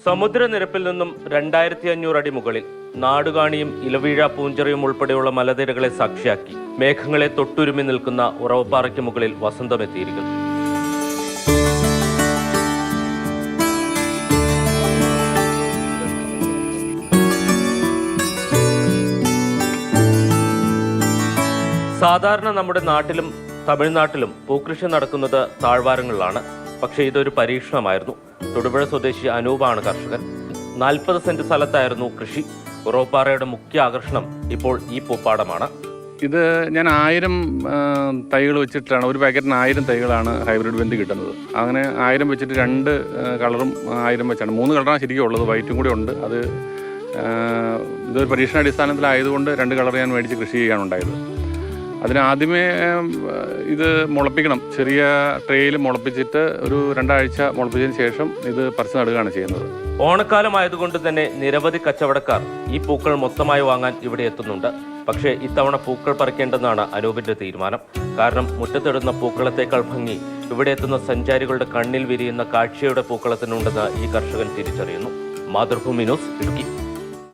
സമുദ്രനിരപ്പിൽ നിന്നും 2500 അടി മുകളിൽ നാടുകാണിയും ഇലവീഴ പൂഞ്ചെറിയും ഉൾപ്പെടെയുള്ള മലനിരകളെ സാക്ഷിയാക്കി മേഘങ്ങളെ തൊട്ടുരുമി നിൽക്കുന്ന ഉറവപ്പാറയ്ക്ക് മുകളിൽ വസന്തമെത്തിയിരിക്കുന്നു. സാധാരണ നമ്മുടെ നാട്ടിലും തമിഴ്നാട്ടിലും പൂക്കൃഷി നടക്കുന്നത് താഴ്വാരങ്ങളിലാണ്. പക്ഷേ ഇതൊരു പരീക്ഷണമായിരുന്നു. തൊടുപുഴ സ്വദേശി അനൂപാണ് കർഷകൻ. 40 സെന്റ് സ്ഥലത്തായിരുന്നു കൃഷി. ഉറവപ്പാറയുടെ മുഖ്യ ആകർഷണം ഇപ്പോൾ ഈ പൂപ്പാടമാണ്. ഇത് ഞാൻ 1000 തൈകൾ വെച്ചിട്ടാണ്, ഒരു പാക്കറ്റിന് 1000 തൈകളാണ് ഹൈബ്രിഡ് ബന്ദി കിട്ടുന്നത്. അങ്ങനെ 1000 വെച്ചിട്ട് 2 കളറും 1000 വെച്ചാണ്. 3 കളറാണ് ശരിക്കും ഉള്ളത്, വൈറ്റും കൂടി ഉണ്ട്. അത് ഇതൊരു പരീക്ഷണാടിസ്ഥാനത്തിലായതുകൊണ്ട് 2 കളർ ഞാൻ മേടിച്ച് കൃഷി ചെയ്യാനുണ്ടായത്. അതിനാദ്യമേ ഇത് മുളപ്പിക്കണം. ചെറിയ ട്രേയിൽ മുളപ്പിച്ചിട്ട് ഒരു 2 ആഴ്ച മുളപ്പിച്ചതിന് ശേഷം ഇത് പറിച്ച് നടുകയാണ് ചെയ്യുന്നത്. ഓണക്കാലമായതുകൊണ്ട് തന്നെ നിരവധി കച്ചവടക്കാർ ഈ പൂക്കൾ മൊത്തമായി വാങ്ങാൻ ഇവിടെ എത്തുന്നുണ്ട്. പക്ഷേ ഇത്തവണ പൂക്കൾ പറിക്കേണ്ടെന്നാണ് അനൂപിന്റെ തീരുമാനം. കാരണം മുറ്റത്തിടുന്ന പൂക്കളത്തേക്കാൾ ഭംഗി ഇവിടെ എത്തുന്ന സഞ്ചാരികളുടെ കണ്ണിൽ വിരിയുന്ന കാഴ്ചയുടെ പൂക്കളത്തിനുണ്ടെന്ന് ഈ കർഷകൻ തിരിച്ചറിയുന്നു. മാതൃഭൂമി ന്യൂസ്, ഇടുക്കി.